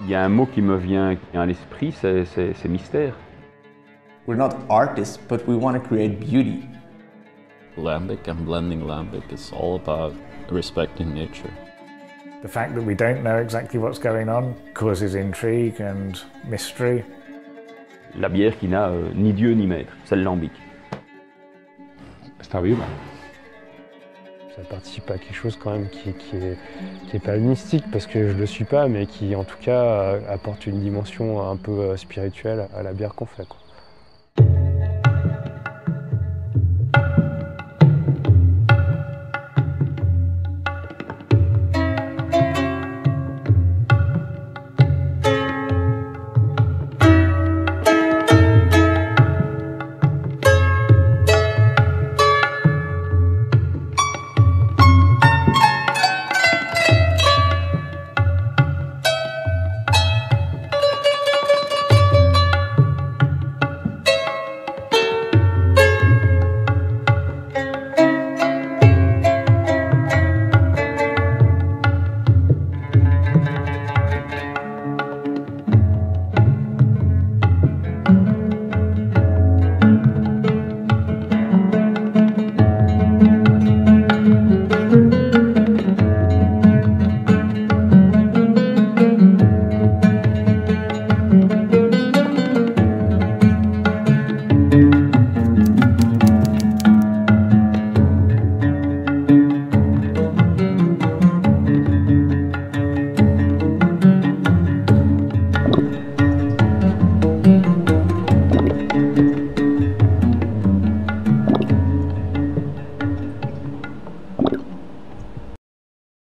Il y a un mot qui me vient à l'esprit, c'est mystère. We're not artists, but we want to create beauty. Lambic and blending lambic is all about respecting nature. The fact that we don't know exactly what's going on causes intrigue and mystery. La bière qui n'a ni Dieu ni maître, c'est le lambic. Está viva. Ça participe à quelque chose quand même qui est pas mystique parce que je le suis pas, mais qui en tout cas apporte une dimension un peu spirituelle à la bière qu'on fait, quoi.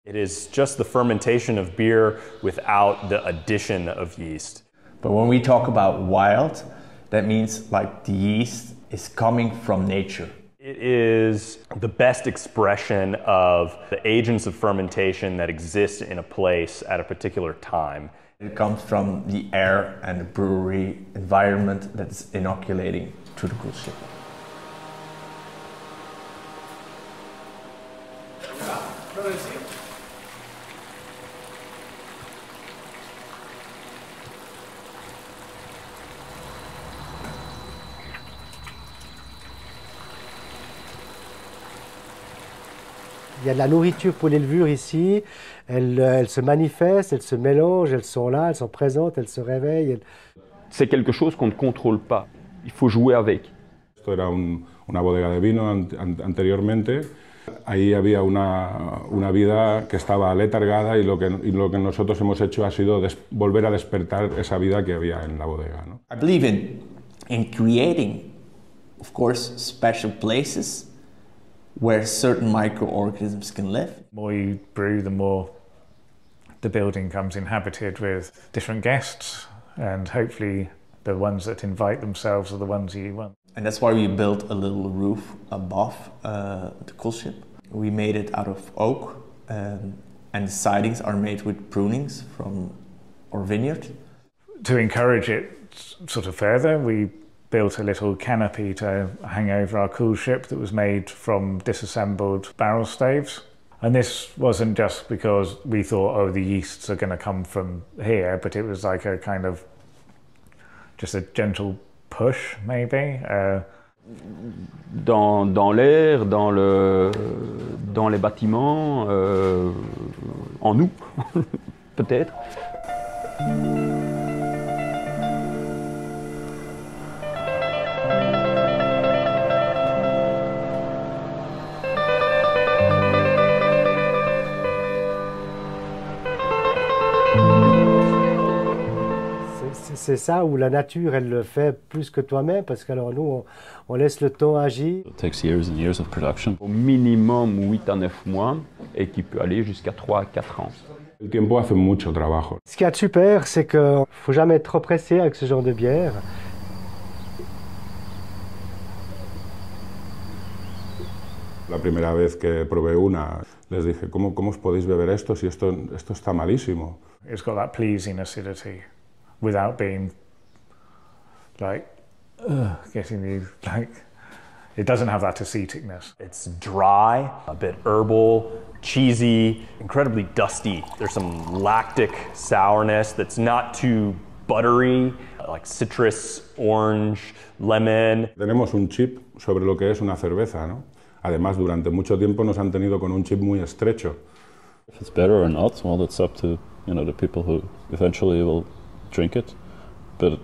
It is just the fermentation of beer without the addition of yeast. But when we talk about wild, that means like the yeast is coming from nature. It is the best expression of the agents of fermentation that exist in a place at a particular time. It comes from the air and the brewery environment that's inoculating to the cruise ship. Il y a de la nourriture pour les levures ici, elles se manifestent, elles se mélangent, elles sont là, elles sont présentes, elles se réveillent. C'est quelque chose qu'on ne contrôle pas, il faut jouer avec. Esto era una bodega de vino anteriormente. Ahí había una vida que estaba letargada y lo que nosotros hemos hecho ha sido volver a despertar esa vida que había en la bodega, ¿no? I believe in creating, of course, special places where certain microorganisms can live. The more you brew, the more the building comes inhabited with different guests, and hopefully the ones that invite themselves are the ones you want. And that's why we built a little roof above the cool ship. We made it out of oak, and the sidings are made with prunings from our vineyard. To encourage it sort of further, we built a little canopy to hang over our cool ship that was made from disassembled barrel staves. And this wasn't just because we thought, oh, the yeasts are going to come from here, but it was like a kind of just a gentle push, maybe. Dans l'air, dans les bâtiments, en nous, peut-être. C'est ça où la nature, elle le fait plus que toi-même, parce que alors nous, on laisse le temps agir. It takes years and years of production. Au minimum 8 à 9 mois et qui peut aller jusqu'à 3 à 4 ans. El tiempo hace mucho trabajo. Ce qui est super, c'est qu'il ne faut jamais être trop pressé avec ce genre de bière. La primera vez que probé una, les dije, ¿cómo os podéis beber esto si esto está malísimo? It's got that pleasing acidity without being like, getting you like, It doesn't have that aceticness. It's dry, a bit herbal, cheesy, incredibly dusty. There's some lactic sourness that's not too buttery, like citrus, orange, lemon. Tenemos un chip sobre lo que es una cerveza, ¿no? Además, durante mucho tiempo nos han tenido con un chip muy estrecho. If it's better or not, well, that's up to the people who eventually will drink it. But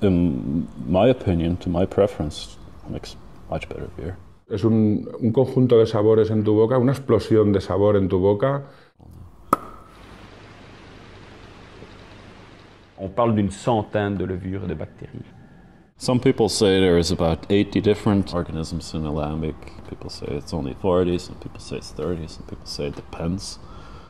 in my opinion, to my preference, it makes much better beer. Es un conjunto de sabores en tu boca, una explosión de sabor en tu boca. On parle d'une centaine de levures et de bactéries. Some people say there is about 80 different organisms in alambic. People say it's only 40, some people say it's 30, some people say it depends.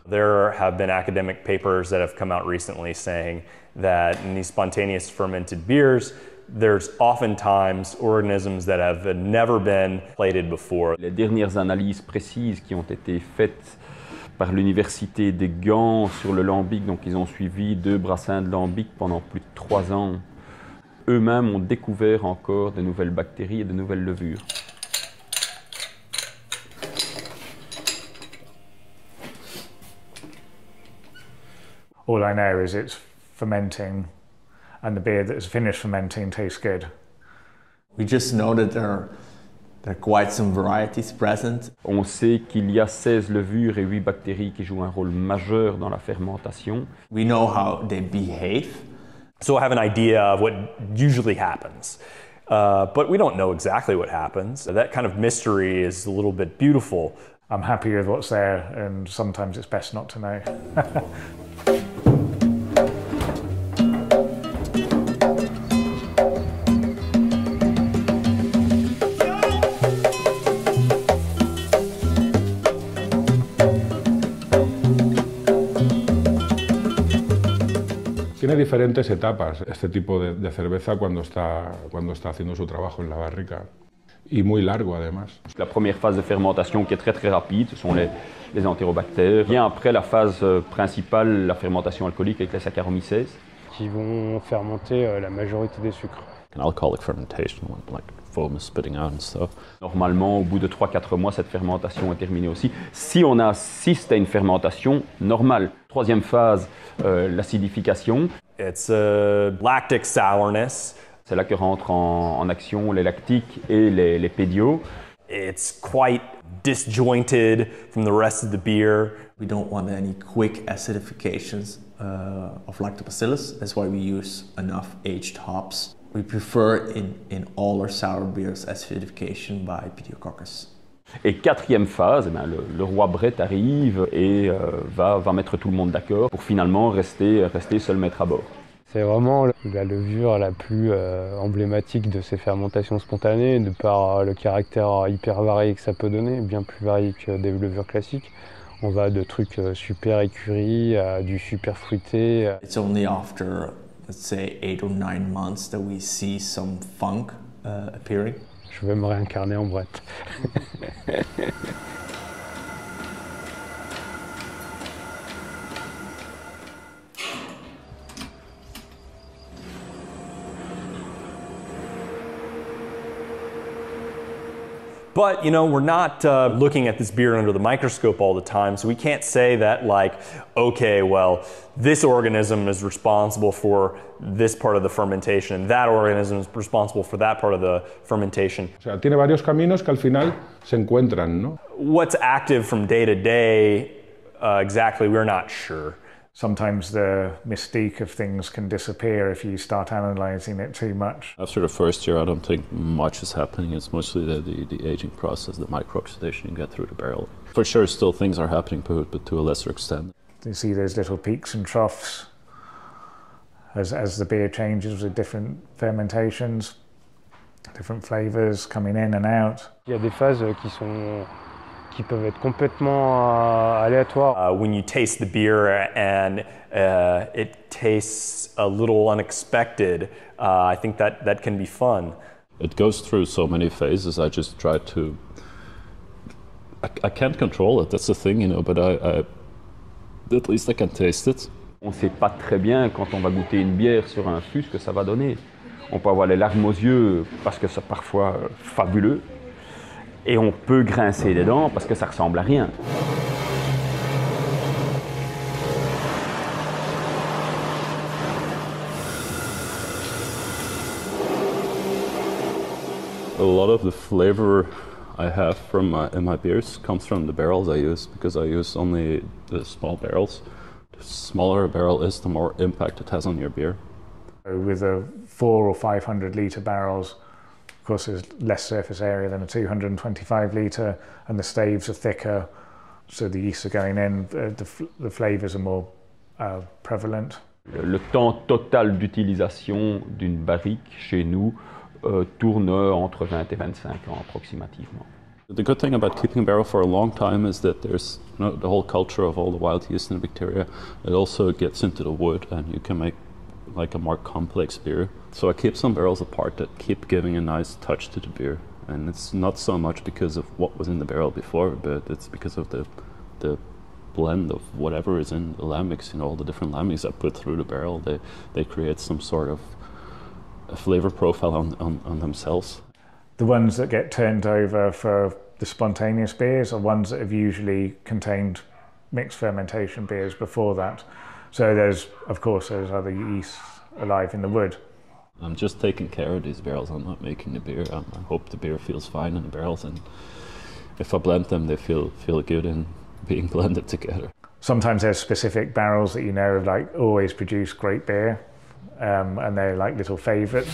There have been academic papers that have come out recently saying that in these spontaneous fermented beers, there's oftentimes organisms that have never been plated before. Les dernières analyses précises qui ont été faites par l'université des Gants sur le lambic, donc ils ont suivi 2 brassins de lambic pendant plus de 3 ans. Eux-mêmes ont découvert encore de nouvelles bactéries et de nouvelles levures. All I know is it's fermenting and the beer that's finished fermenting tastes good. We just know that there are quite some varieties present. On sait qu'il y a 16 levures et 8 bactéries qui jouent un rôle majeur dans la fermentation. We know how they behave. So I have an idea of what usually happens, but we don't know exactly what happens. That kind of mystery is a little bit beautiful. I'm happy with what's there, and sometimes it's best not to know. Tiene diferentes etapas este tipo de cerveza cuando está haciendo su trabajo en la barrica. Y muy largo además. La première phase de fermentation qui est très rapide, ce sont les entérobactères. Vient après la phase principale, la fermentation alcoolique avec les Saccharomyces. Qui vont fermenter la majorité des sucres. An alcoholic fermentation, like foam is spitting out and stuff. Normalement, au bout de 3-4 mois, cette fermentation est terminée aussi. Si on assiste à une fermentation normale. Troisième phase, l'acidification. It's a lactic sourness. C'est là que rentrent en action les lactiques et les pédiaux. It's quite disjointed from the rest of the beer. We don't want any quick acidifications of lactobacillus. That's why we use enough aged hops. We prefer in all our sour beers acidification by Pediococcus. Et quatrième phase, le roi Brett arrive et va mettre tout le monde d'accord pour finalement rester seul maître à bord. C'est vraiment la levure la plus emblématique de ces fermentations spontanées, de par le caractère hyper varié que ça peut donner, bien plus varié que des levures classiques. On va de trucs super écuris à du super fruité. It's only after, let's say, 8 or 9 months that we see some funk appearing. Je vais me réincarner en Brett. But, we're not looking at this beer under the microscope all the time, so we can't say that, okay, well, this organism is responsible for this part of the fermentation, and that organism is responsible for that part of the fermentation. O sea, tiene varios caminos que al final se encuentran, ¿no? What's active from day to day, exactly, we're not sure. Sometimes the mystique of things can disappear if you start analysing it too much. After the first year, I don't think much is happening. It's mostly the aging process, the micro-oxidation you get through the barrel. For sure, still things are happening, but to a lesser extent. You see those little peaks and troughs as the beer changes with different fermentations, different flavours coming in and out. Il y a des phases qui peuvent être complètement aléatoires. When you taste the beer and it tastes a little unexpected, I think that can be fun. It goes through so many phases. I just try to. I can't control it. That's the thing, but I at least I can taste it. On ne sait pas très bien quand on va goûter une bière sur un fût ce que ça va donner. On peut avoir les larmes aux yeux parce que c'est parfois fabuleux. Et on peut grincer des dents parce que ça ressemble à rien. A lot of the flavor I have in my beers comes from the barrels I use, because I use only the small barrels. The smaller a barrel is, the more impact it has on your beer. With a 400 or 500 litre barrels, of course there's less surface area than a 225 litre, and the staves are thicker, so the yeasts are going in, the flavours are more prevalent. Le temps total d'utilisation d'une barrique chez nous tourne entre 20 et 25 ans approximativement. The good thing about keeping a barrel for a long time is that there's the whole culture of all the wild yeast and bacteria. It also gets into the wood, and you can make like a more complex beer. So I keep some barrels apart that keep giving a nice touch to the beer. And it's not so much because of what was in the barrel before, but it's because of the blend of whatever is in the lambics, all the different lambics I put through the barrel. They create some sort of a flavor profile on themselves. The ones that get turned over for the spontaneous beers are ones that have usually contained mixed fermentation beers before that. So there's, of course, there's other yeasts alive in the wood. I'm just taking care of these barrels. I'm not making the beer. I hope the beer feels fine in the barrels, and if I blend them, they feel good in being blended together. Sometimes there's specific barrels that have like always produce great beer, and they're like little favourites.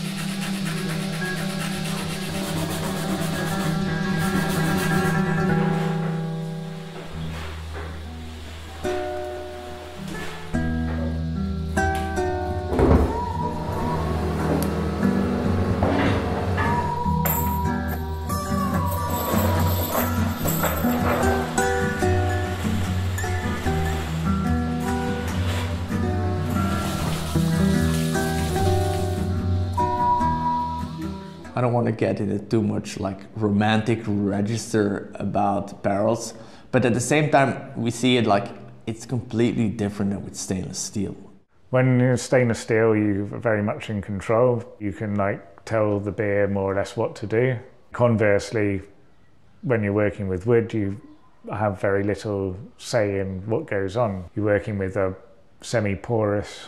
I don't want to get into too much like romantic register about barrels, but at the same time we see it like it's completely different than with stainless steel. When you're stainless steel, you're very much in control. You can like tell the beer more or less what to do. Conversely, when you're working with wood, you have very little say in what goes on. You're working with a semi-porous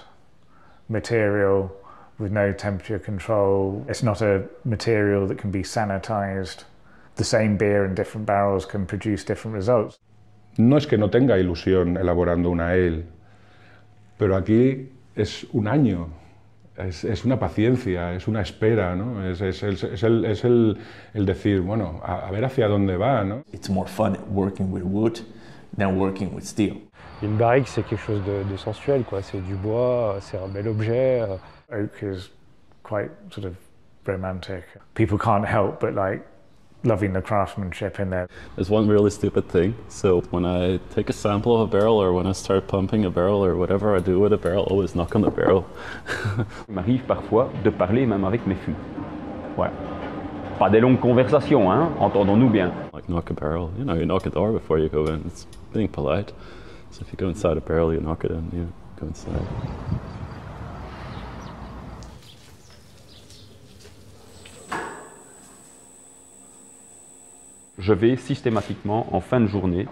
material with no temperature control. It's not a material that can be sanitized. The same beer in different barrels can produce different results. No es que no tenga ilusión elaborando una ale, pero aquí es un año, es una paciencia, es una espera, ¿no? Es el decir, bueno, a ver hacia dónde va, ¿no? It's more fun working with wood than working with steel. Une barrique, c'est quelque chose de sensuel, quoi. C'est du bois, c'est un bel objet. Oak is quite sort of romantic. People can't help but like loving the craftsmanship in there. There's one really stupid thing. So when I take a sample of a barrel, or when I start pumping a barrel, or whatever I do with a barrel, I always knock on the barrel. Il m'arrive parfois de parler même avec mes fûts. Ouais. Pas des longues conversations, hein, entendons-nous bien. Like knock a barrel, you knock a door before you go in. It's being polite. So if you go inside a barrel, you knock it and you go inside. Je vais systématiquement, en fin de journée,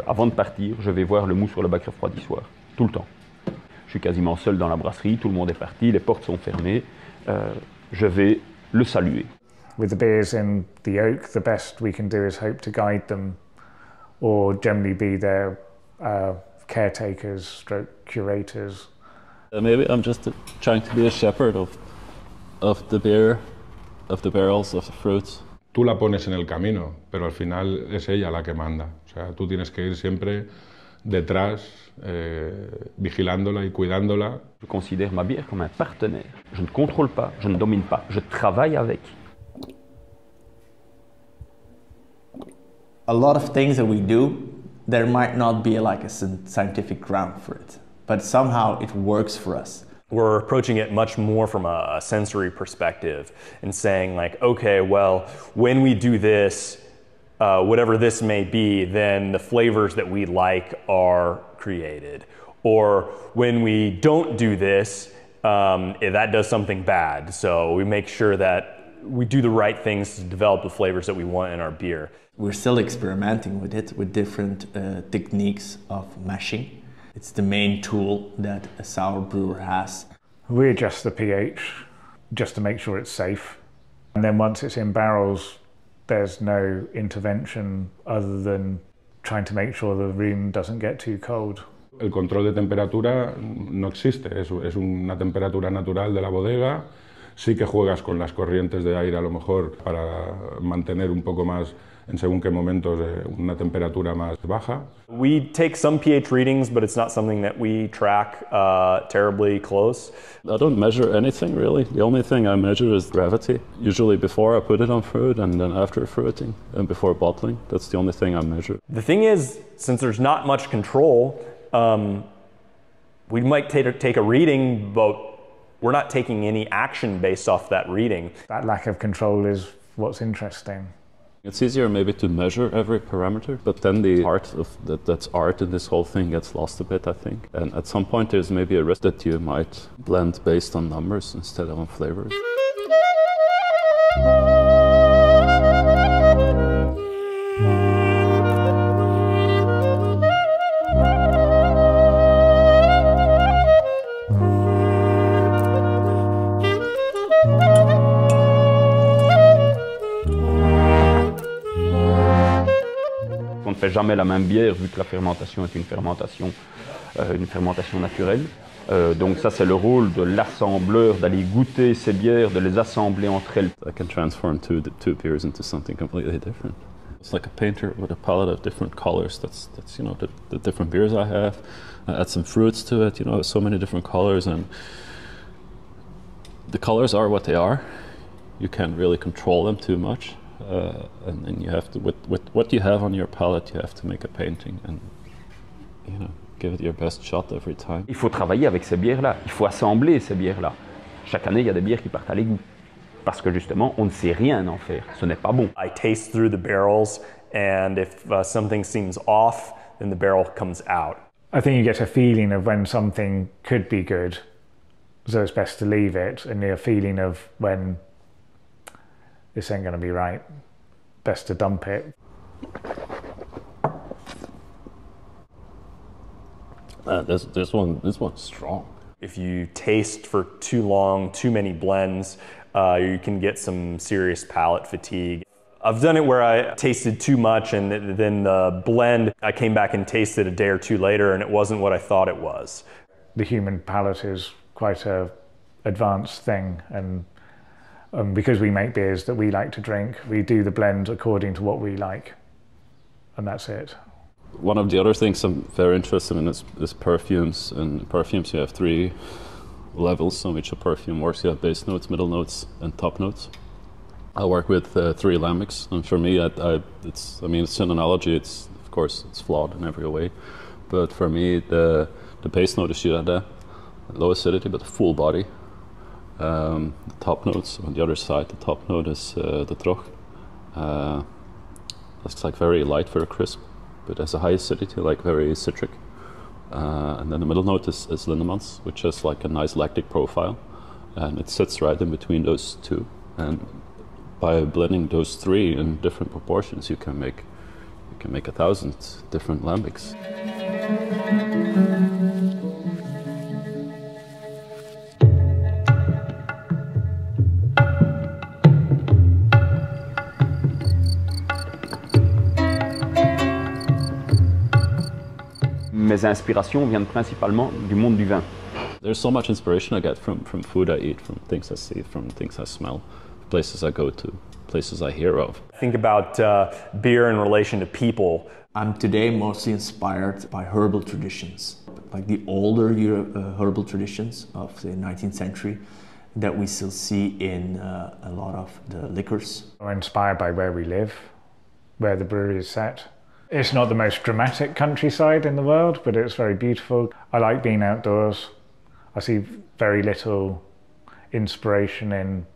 avant de partir, je vais voir le mou sur le bac refroidissoir, tout le temps. Je suis quasiment seul dans la brasserie, tout le monde est parti, les portes sont fermées, je vais le saluer. With the beers in the oak, the best we can do is hope to guide them, or generally be their caretakers, stroke curators. Maybe I'm just trying to be a shepherd of the beer, of the barrels, of the fruits. Tú la pones en el camino, pero al final es ella la que manda. O sea, tú tienes que ir siempre detrás, vigilándola y cuidándola. Je considère ma bière comme un partenaire. Je ne contrôle pas, je ne domine pas, je travaille avec. A lot of things that we do, there might not be like a scientific ground for it, but somehow it works for us. We're approaching it much more from a sensory perspective and saying like, okay, well, when we do this, whatever this may be, then the flavors that we like are created. Or when we don't do this, that does something bad. So we make sure that we do the right things to develop the flavors that we want in our beer. We're still experimenting with it, with different techniques of mashing. It's the main tool that a sour brewer has. We adjust the pH just to make sure it's safe. And then once it's in barrels, there's no intervention other than trying to make sure the room doesn't get too cold. El control de temperatura no existe, es una temperatura natural de la bodega. Sí que juegas con las corrientes de aire a lo mejor para mantener un poco más, en según qué momentos, una temperatura más baja. We take some pH readings, but it's not something that we track terribly close. I don't measure anything really. The only thing I measure is gravity. Usually before I put it on fruit and then after fruiting and before bottling. That's the only thing I measure. The thing is, since there's not much control, we might take a reading, but we're not taking any action based off that reading. That lack of control is what's interesting. It's easier maybe to measure every parameter, but then the art of that's art in this whole thing gets lost a bit, I think. And at some point there's maybe a risk that you might blend based on numbers instead of on flavors. On ne fait jamais la même bière vu que la fermentation est une fermentation naturelle. Donc ça c'est le rôle de l'assembleur, d'aller goûter ces bières, de les assembler entre elles. I can transform two beers into something completely different. It's like a painter with a palette of different colors. That's you know the different beers I have. I add some fruits to it. You know, so many different colors, and the colors are what they are. You can't really control them too much. And you have to, with what you have on your palette, you have to make a painting and, you know, give it your best shot every time. Il faut travailler avec ces bières-là, il faut assembler ces bières-là. Chaque année, il y a des bières qui partent à l'égout. Parce que justement, on ne sait rien en faire, ce n'est pas bon. I taste through the barrels, and if something seems off, then the barrel comes out. I think you get a feeling of when something could be good, so it's best to leave it, and a feeling of when this ain't going to be right, best to dump it. This one's strong. If you taste for too long, too many blends, you can get some serious palate fatigue. I've done it where I tasted too much and then the blend, I came back and tasted a day or two later and it wasn't what I thought it was. The human palate is quite an advanced thing, and because we make beers that we like to drink, we do the blend according to what we like, and that's it. One of the other things I'm very interested in is perfumes. And perfumes, you have 3 levels on which a perfume works. You have base notes, middle notes, and top notes. I work with 3 lambics, and for me, it's an analogy. Of course, it's flawed in every way, but for me, the base note is Cervejaria, low acidity but full body. The top notes on the other side, the top note is the troch. It's like very light, very crisp, but has a high acidity, like very citric. And then the middle note is Lindemans, which has like a nice lactic profile, and it sits right in between those 2. And by blending those 3 in different proportions, you can make 1,000 different lambics. Mes inspirations viennent principalement du monde du vin. There's so much inspiration I get from food I eat, from things I see, from things I smell, places I go to, places I hear of. Think about beer in relation to people. I'm today mostly inspired by herbal traditions, like the older herbal traditions of the 19th century that we still see in a lot of the liquors. I'm inspired by where we live, where the brewery is set. It's not the most dramatic countryside in the world, but it's very beautiful. I like being outdoors. I see very little inspiration in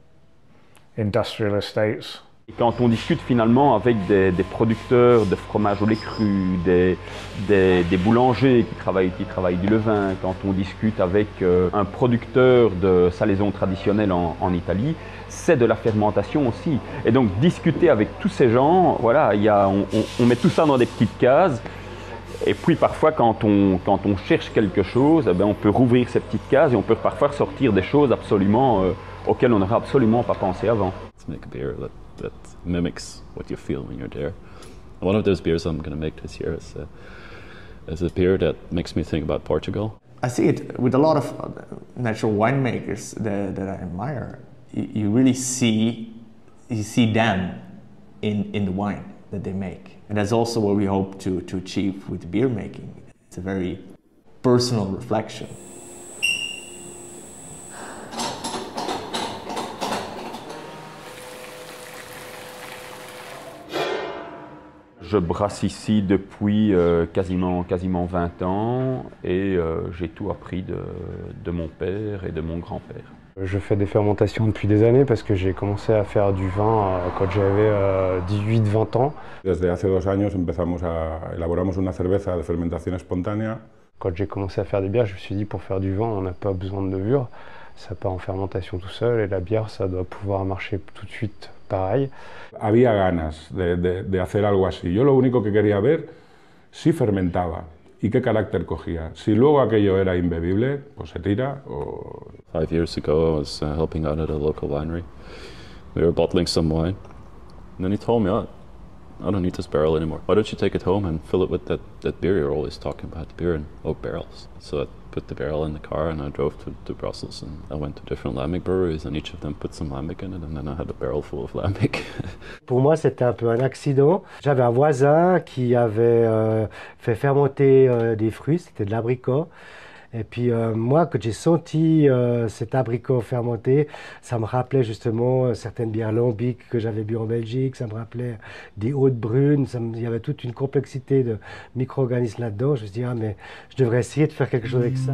industrial estates. Et quand on discute finalement avec des producteurs de fromage au lait cru, des boulangers qui travaillent du levain, quand on discute avec un producteur de salaison traditionnelle en Italie, c'est de la fermentation aussi. Et donc discuter avec tous ces gens, voilà, on met tout ça dans des petites cases. Et puis parfois quand on cherche quelque chose, eh bien, on peut rouvrir ces petites cases et on peut parfois sortir des choses absolument auxquelles on n'aurait absolument pas pensé avant. Let's make a beer that mimics what you feel when you're there. One of those beers I'm going to make this year is a beer that makes me think about Portugal. I see it with a lot of natural winemakers that I admire. You really see them in the wine that they make. And that's also what we hope to achieve with beer making. It's a very personal reflection. Je brasse ici depuis quasiment 20 ans et j'ai tout appris de mon père et de mon grand-père. Je fais des fermentations depuis des années parce que j'ai commencé à faire du vin quand j'avais 18-20 ans. Desde hace 2 años elaboramos una cerveza de fermentación espontánea. Quand j'ai commencé à faire des bières, je me suis dit pour faire du vin, on n'a pas besoin de levure. Ça part en fermentation tout seul et la bière, ça doit pouvoir marcher tout de suite pareil. Había ganas de hacer algo así. Yo lo único que quería ver si fermentaba y qué carácter cogía. Si luego aquello era imbebible, pues se tira o... 5 years ago, I was helping out at a local winery. We were bottling some wine. And then he told me, oh, I don't need this barrel anymore. Why don't you take it home and fill it with that beer you're always talking about, the beer in oak barrels. So I put the barrel in the car and I drove to Brussels and I went to different lambic breweries and each of them put some lambic in it and then I had a barrel full of lambic. Pour moi, c'était un peu un accident. J'avais un voisin qui avait fait fermenter des fruits, c'était de l'abricot. Et puis moi, quand j'ai senti cet abricot fermenté, ça me rappelait justement certaines bières lambiques que j'avais bu en Belgique, ça me rappelait des hautes brunes, il y avait toute une complexité de micro-organismes là-dedans. Je me suis dit, ah mais je devrais essayer de faire quelque chose avec ça.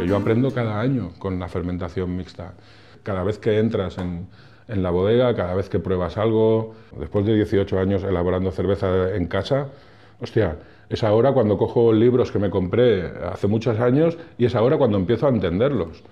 Yo aprendo cada año con la fermentación mixta. Cada vez que entras en la bodega, cada vez que pruebas algo, después de 18 años elaborando cerveza en casa, hostia, es ahora cuando cojo libros que me compré hace muchos años y es ahora cuando empiezo a entenderlos.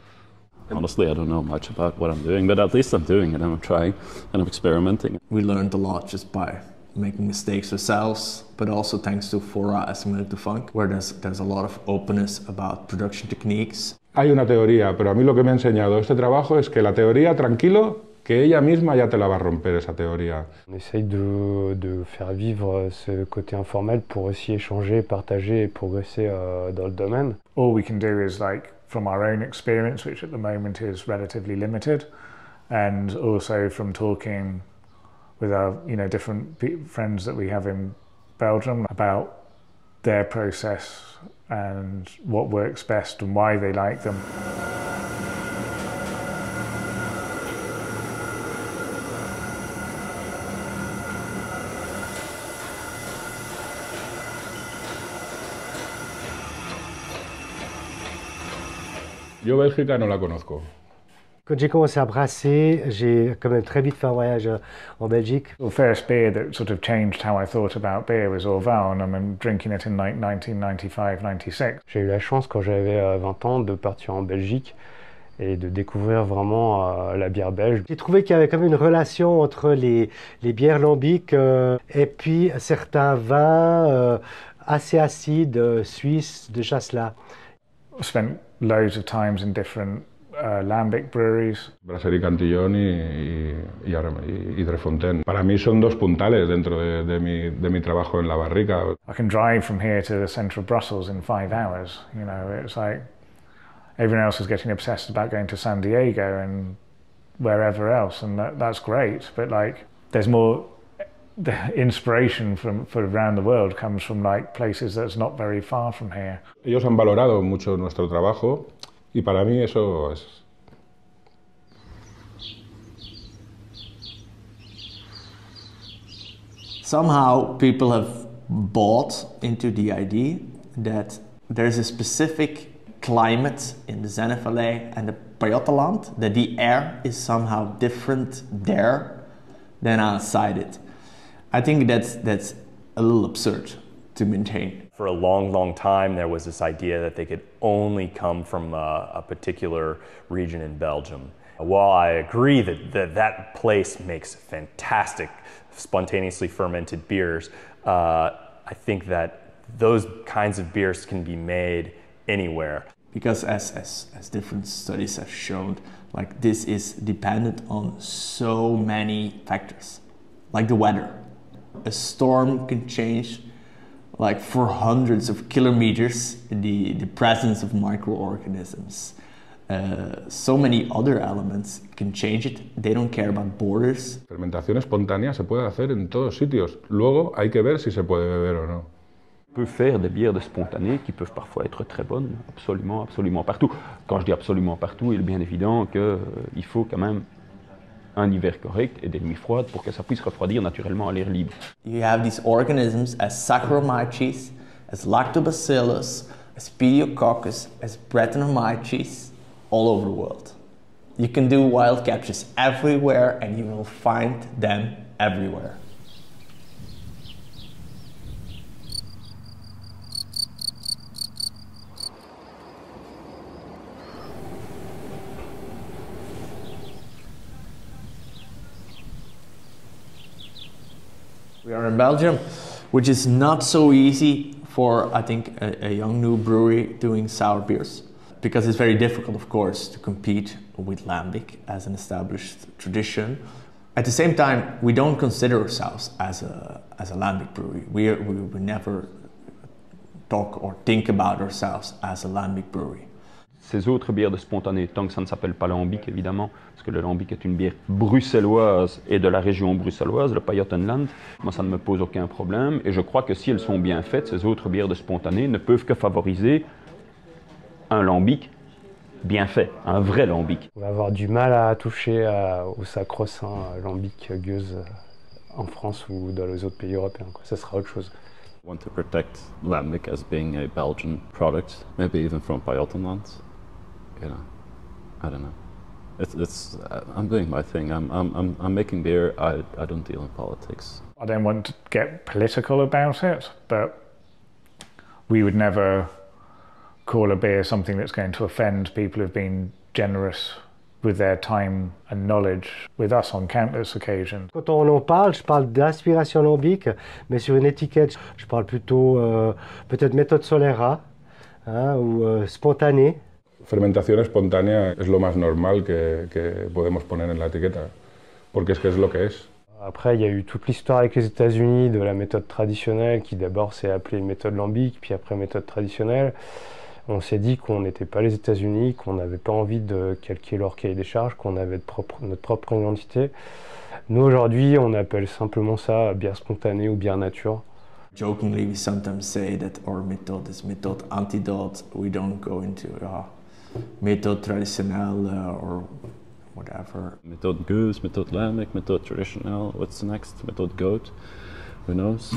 Honestly, I don't know much about what I'm doing, but at least I'm doing it and I'm trying and I'm experimenting. We learned a lot just by making mistakes ourselves, but also thanks to Fora Assimilate to Funk, where there's a lot of openness about production techniques. Hay una teoría, pero a mí lo que me ha enseñado este trabajo es que la teoría, tranquilo, que ella misma ya te la va a romper esa teoría. On essaye de faire vivre ce côté informel pour aussi échanger, partager et progresser dans le domaine. All we can do is like from our own experience, which at the moment is relatively limited, and also from talking with our different friends that we have in Belgium about their process and what works best and why they like them. Yo Bélgica no la conozco. Quand j'ai commencé à brasser, j'ai quand même très vite fait un voyage en Belgique. The first beer that sort of changed how I thought about beer was Orval, and I'm drinking it in like 1995-96. J'ai eu la chance quand j'avais 20 ans de partir en Belgique et de découvrir vraiment la bière belge. J'ai trouvé qu'il y avait quand même une relation entre les bières lambiques et puis certains vins assez acides suisses de Chasselas. I spent loads of times in different lambic breweries. Brasserie Cantillon y Drefontaine. Para mí son dos puntales dentro de mi trabajo en la barrica. I can drive from here to the centre of Brussels in 5 hours. It's like everyone else is getting obsessed about going to San Diego and wherever else, and that's great. But like, there's more the inspiration for around the world comes from like places that's not very far from here. Ellos han valorado mucho nuestro trabajo y para mí eso es... Somehow people have bought into the idea that there's a specific climate in the Zenne Valley and the Pajottenland, that the air is somehow different there than outside it. I think that's a little absurd to maintain. For a long, long time, there was this idea that they could only come from a particular region in Belgium. While I agree that that place makes fantastic spontaneously fermented beers, I think that those kinds of beers can be made anywhere. Because as different studies have shown, like this is dependent on so many factors, like the weather. A storm can change, like for hundreds of kilometers, the presence of microorganisms. So many other elements can change it. They don't care about borders. Fermentación espontánea se puede hacer en todos sitios. Luego hay que ver si se puede beber o no. On peut faire des bières de spontanées qui peuvent parfois être très bonnes, absolument, absolument partout. Quand je dis absolument partout, il est bien évident qu'il faut quand même un hiver correct et des nuits froides pour que ça puisse refroidir naturellement à l'air libre. You have these organisms as Saccharomyces, as Lactobacillus, as Pediococcus, as Brettanomyces, all over the world. You can do wild captures everywhere and you will find them everywhere. We are in Belgium, which is not so easy for, I think, a young new brewery doing sour beers. Because it's very difficult, of course, to compete with Lambic as an established tradition. At the same time, we don't consider ourselves as a Lambic brewery. We never talk or think about ourselves as a Lambic brewery. Ces autres bières de spontané, tant que ça ne s'appelle pas lambic évidemment, parce que le lambic est une bière bruxelloise et de la région bruxelloise, le Pajottenland, moi ça ne me pose aucun problème et je crois que si elles sont bien faites, ces autres bières de spontané ne peuvent que favoriser un lambic bien fait, un vrai lambic. On va avoir du mal à toucher au sacro-saint lambic gueuse en France ou dans les autres pays européens, quoi. Ça sera autre chose. I want to protect lambic as being a Belgian product, maybe even from Pajottenland. You know, I don't know. It's I'm doing my thing. I'm making beer. I don't deal in politics. I don't want to get political about it, but we would never call a beer something that's going to offend people who've been generous with their time and knowledge with us on countless occasions. Quand on en parle, je parle d'inspiration lambic, mais sur une étiquette, je parle plutôt peut-être méthode Solera, hein, ou spontanée. Fermentación espontánea es lo más normal que podemos poner en la etiqueta, porque es que es lo que es. Après, il y a eu toute l'histoire avec les États-Unis de la méthode traditionnelle, qui d'abord s'est appelée méthode lambic, puis après méthode traditionnelle. On s'est dit qu'on n'était pas les États-Unis, qu'on n'avait pas envie de calquer leur cahier des charges, qu'on avait notre propre identité. Nous, aujourd'hui, on appelle simplement ça bière spontanée ou bière nature. Jokingly, we sometimes say that our method is method antidote. We don't go into méthode traditionnelle or whatever. Méthode gueuse, méthode lambic, méthode traditionnelle. What's the next? Méthode goat? Who knows?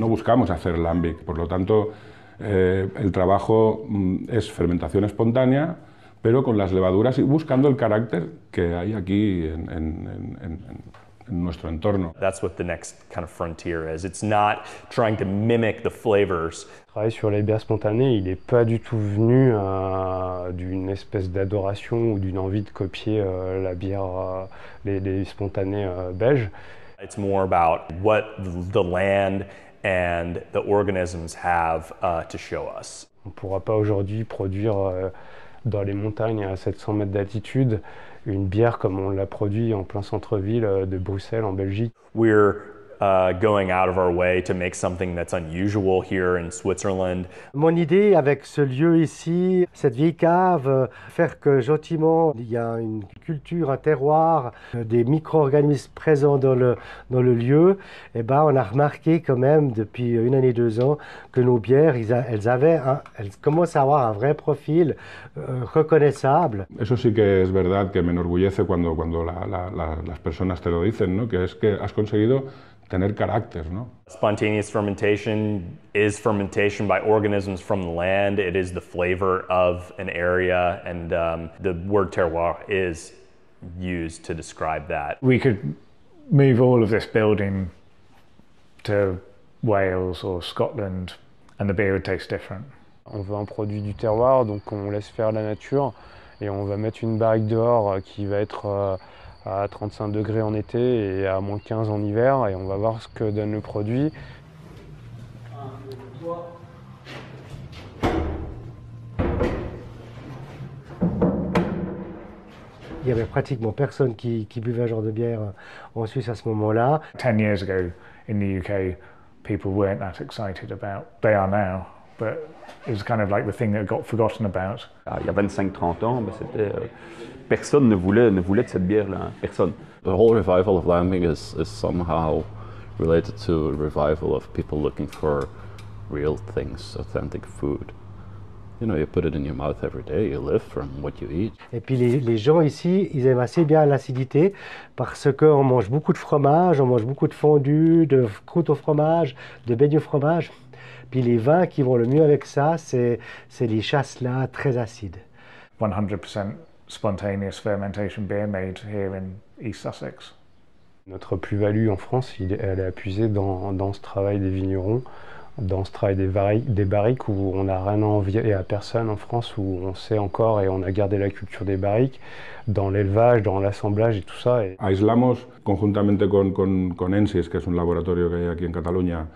Buscamos hacer lambic, por lo tanto el trabajo es fermentación espontánea, pero con las levaduras y buscando el carácter que hay aquí en nuestro entorno. That's what the next kind of frontier is. It's not trying to mimic the flavors. Le travail sur les bières spontanées, il n'est pas du tout venu d'une espèce d'adoration ou d'une envie de copier la bière, les spontanées belges. It's more about what the land and the organisms have to show us. On ne pourra pas aujourd'hui produire dans les montagnes à 700 mètres d'altitude une bière comme on l'a produit en plein centre-ville de Bruxelles en Belgique. We're going out of our way to make something that's unusual here in Switzerland. Mon idée avec ce lieu ici, cette vieille cave, faire que gentiment il y a une culture, un terroir, des micro-organismes présents dans le lieu, et ben on a remarqué quand même depuis 1 année, 2 ans que nos bières, elles commencent à avoir un vrai profil reconnaissable. Eso sí que es verdad que me enorgullece cuando las personas te lo dicen, ¿no? Que es que has conseguido tener carácter, ¿no? Spontaneous fermentation is fermentation by organisms from the land. It is the flavor of an area, and the word terroir is used to describe that. We could move all of this building to Wales or Scotland and the beer would taste different. On veut un produit du terroir, donc on laisse faire la nature et on va mettre une barrique dehors qui va être à 35 degrés en été et à moins 15 en hiver, et on va voir ce que donne le produit. Il n'y avait pratiquement personne qui buvait un genre de bière en Suisse à ce moment-là. 10 years ago in the UK, people weren't that excited about. They are now, but it was kind of like the thing that got forgotten about. Il y a 25-30 ans, c'était personne ne voulait de cette bière-là, hein. Personne. The whole revival of lambic is somehow related to a revival of people looking for real things, authentic food. You know, you put it in your mouth every day, you live from what you eat. Et puis les gens ici, ils aiment assez bien l'acidité parce qu'on mange beaucoup de fromage, on mange beaucoup de fondue, de croûte au fromage, de beigne au fromage. Puis les vins qui vont le mieux avec ça, c'est les chasselas très acides. 100% spontaneous fermentation beer made here in East Sussex. Notre plus-value en France, elle est appuyée dans ce travail des vignerons, dans ce travail des barriques où on n'a rien à envier à personne en France, où on sait encore et on a gardé la culture des barriques, dans l'élevage, dans l'assemblage et tout ça. Aislamos conjuntamente con Ensis, que es un laboratorio que hay aquí en Cataluña,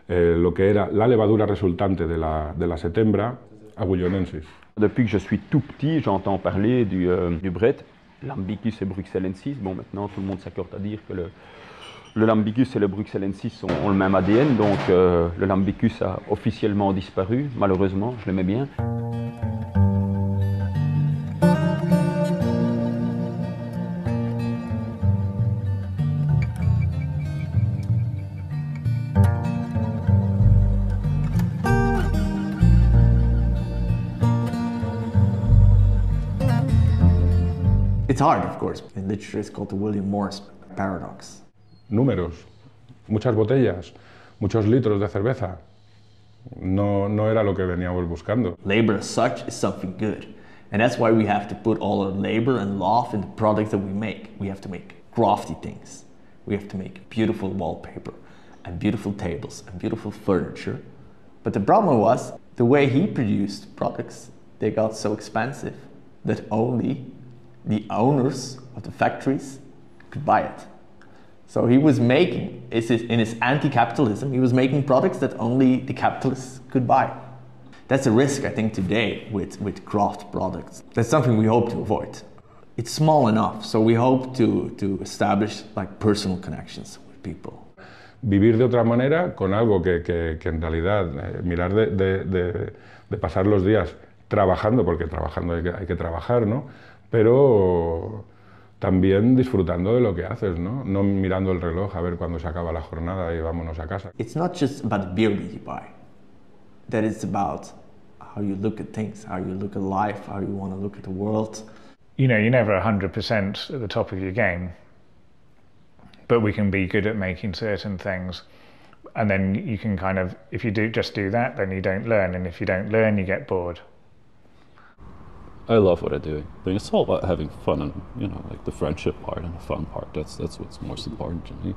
lo que era la levadura resultante de la setembra, agullonensis. Depuis que je suis tout petit, j'entends parler du Brett, l'Ambicus et Bruxellensis. Bon, maintenant, tout le monde s'accorde à dire que le Lambicus et le Bruxellensis ont le même ADN, donc le Lambicus a officiellement disparu, malheureusement, je l'aimais bien. It's hard, of course. In literature, it's called the William Morris paradox. Números, muchas botellas, muchos litros de cerveza. No era lo que veníamos buscando. Labor as such is something good. And that's why we have to put all our labor and love in the products that we make. We have to make crafty things. We have to make beautiful wallpaper and beautiful tables and beautiful furniture. But the problem was, the way he produced products, they got so expensive that only the owners of the factories could buy it. So he was making, in his anti-capitalism, he was making products that only the capitalists could buy. That's a risk, I think, today with craft products. That's something we hope to avoid. It's small enough, so we hope to establish like personal connections with people. Vivir de otra manera con algo que en realidad, mirar de pasar los días trabajando, porque trabajando hay que trabajar, ¿no? Pero también disfrutando de lo que haces, ¿no? No mirando el reloj a ver cuándo se acaba la jornada y vámonos a casa. It's not just about the beer that you buy. That it's about how you look at things, how you look at life, how you want to look at the world. You know, you're never 100% at the top of your game, but we can be good at making certain things. And then you can kind of, if you just do that, then you don't learn. And if you don't learn, you get bored. I love what I do. It's all about having fun and, you know, like the friendship part and the fun part. That's what's most important to me.